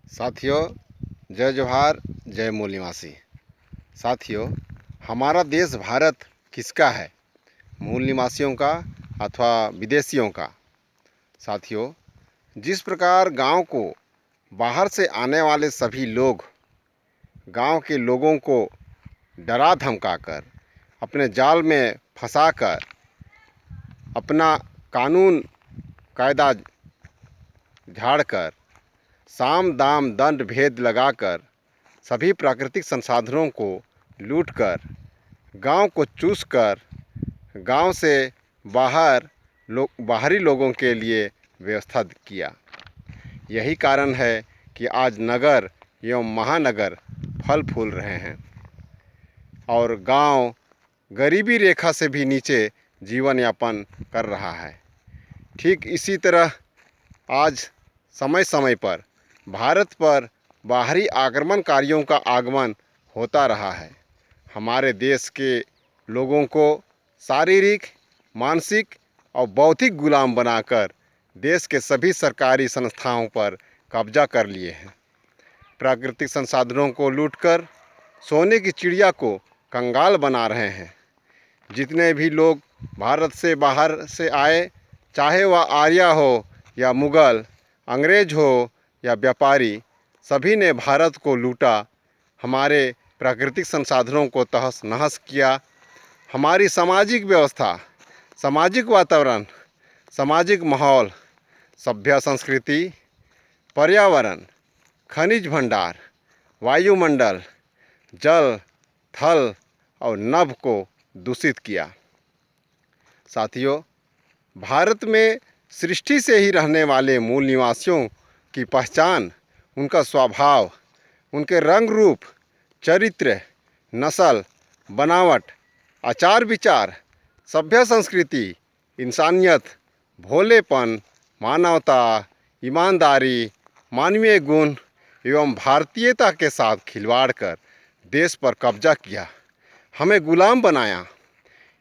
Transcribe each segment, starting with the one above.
साथियों, जय जोहार, जय मूल निवासी। साथियों, हमारा देश भारत किसका है? मूल निवासियों का अथवा विदेशियों का? साथियों, जिस प्रकार गांव को बाहर से आने वाले सभी लोग गांव के लोगों को डरा धमकाकर, अपने जाल में फंसाकर, अपना कानून कायदा झाड़कर, साम दाम दंड भेद लगाकर, सभी प्राकृतिक संसाधनों को लूटकर, गांव को चूसकर, गांव से बाहरी लोगों के लिए व्यवस्था किया। यही कारण है कि आज नगर एवं महानगर फल फूल रहे हैं और गांव गरीबी रेखा से भी नीचे जीवन यापन कर रहा है। ठीक इसी तरह आज समय समय पर भारत पर बाहरी आक्रमणकारियों का आगमन होता रहा है। हमारे देश के लोगों को शारीरिक, मानसिक और बौद्धिक गुलाम बनाकर देश के सभी सरकारी संस्थाओं पर कब्जा कर लिए हैं। प्राकृतिक संसाधनों को लूटकर सोने की चिड़िया को कंगाल बना रहे हैं। जितने भी लोग भारत से बाहर से आए, चाहे वह आर्य हो या मुग़ल, अंग्रेज हो या व्यापारी, सभी ने भारत को लूटा, हमारे प्राकृतिक संसाधनों को तहस नहस किया। हमारी सामाजिक व्यवस्था, सामाजिक वातावरण, सामाजिक माहौल, सभ्य संस्कृति, पर्यावरण, खनिज भंडार, वायुमंडल, जल, थल और नभ को दूषित किया। साथियों, भारत में सृष्टि से ही रहने वाले मूल निवासियों की पहचान, उनका स्वभाव, उनके रंग रूप, चरित्र, नस्ल, बनावट, आचार विचार, सभ्य संस्कृति, इंसानियत, भोलेपन, मानवता, ईमानदारी, मानवीय गुण एवं भारतीयता के साथ खिलवाड़ कर देश पर कब्जा किया, हमें गुलाम बनाया।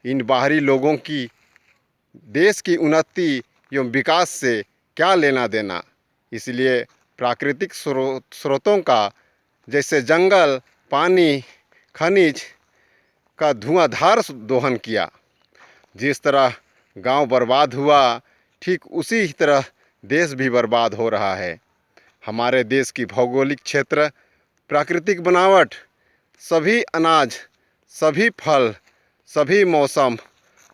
इन बाहरी लोगों की देश की उन्नति एवं विकास से क्या लेना देना? इसलिए प्राकृतिक स्रोतों का, जैसे जंगल, पानी, खनिज का धुआंधार दोहन किया। जिस तरह गांव बर्बाद हुआ, ठीक उसी तरह देश भी बर्बाद हो रहा है। हमारे देश की भौगोलिक क्षेत्र, प्राकृतिक बनावट, सभी अनाज, सभी फल, सभी मौसम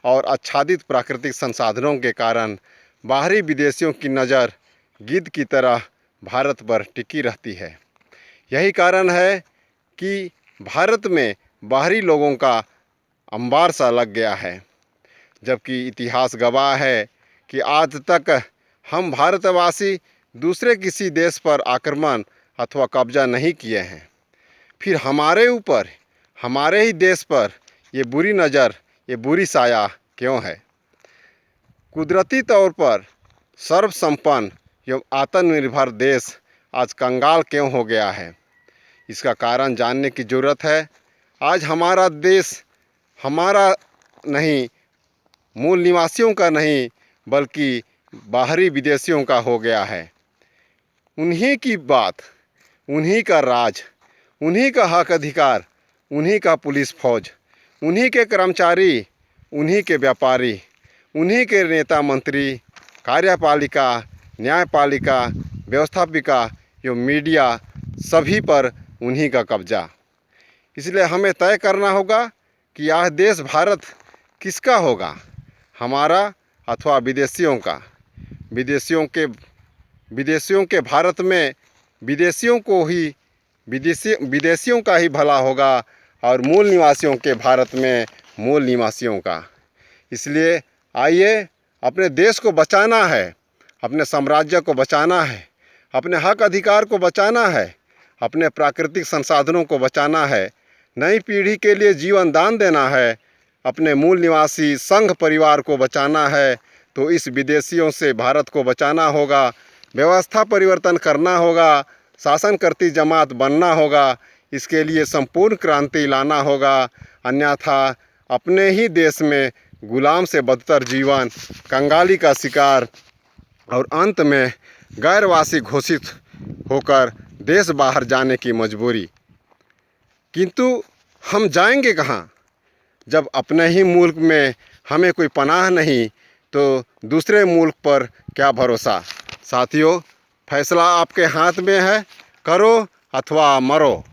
और आच्छादित प्राकृतिक संसाधनों के कारण बाहरी विदेशियों की नज़र गिद्ध की तरह भारत पर टिकी रहती है। यही कारण है कि भारत में बाहरी लोगों का अंबार सा लग गया है, जबकि इतिहास गवाह है कि आज तक हम भारतवासी दूसरे किसी देश पर आक्रमण अथवा कब्जा नहीं किए हैं। फिर हमारे ऊपर, हमारे ही देश पर ये बुरी नज़र, ये बुरी साया क्यों है? कुदरती तौर पर सर्वसंपन्न एवं आत्मनिर्भर देश आज कंगाल क्यों हो गया है? इसका कारण जानने की ज़रूरत है। आज हमारा देश हमारा नहीं, मूल निवासियों का नहीं, बल्कि बाहरी विदेशियों का हो गया है। उन्हीं की बात, उन्हीं का राज, उन्हीं का हक अधिकार, उन्हीं का पुलिस फौज, उन्हीं के कर्मचारी, उन्हीं के व्यापारी, उन्हीं के नेता मंत्री, कार्यपालिका, न्यायपालिका, व्यवस्थापिका एवं मीडिया, सभी पर उन्हीं का कब्जा। इसलिए हमें तय करना होगा कि यह देश भारत किसका होगा, हमारा अथवा विदेशियों का। विदेशियों के भारत में विदेशियों का ही भला होगा और मूल निवासियों के भारत में मूल निवासियों का। इसलिए आइए, अपने देश को बचाना है, अपने साम्राज्य को बचाना है, अपने हक अधिकार को बचाना है, अपने प्राकृतिक संसाधनों को बचाना है, नई पीढ़ी के लिए जीवन दान देना है, अपने मूल निवासी संघ परिवार को बचाना है, तो इस विदेशियों से भारत को बचाना होगा, व्यवस्था परिवर्तन करना होगा, शासन करती जमात बनना होगा। इसके लिए संपूर्ण क्रांति लाना होगा, अन्यथा अपने ही देश में गुलाम से बदतर जीवन, कंगाली का शिकार और अंत में गैरवासी घोषित होकर देश बाहर जाने की मजबूरी। किंतु हम जाएंगे कहाँ जब अपने ही मुल्क में हमें कोई पनाह नहीं, तो दूसरे मुल्क पर क्या भरोसा। साथियों, फैसला आपके हाथ में है, करो अथवा मरो।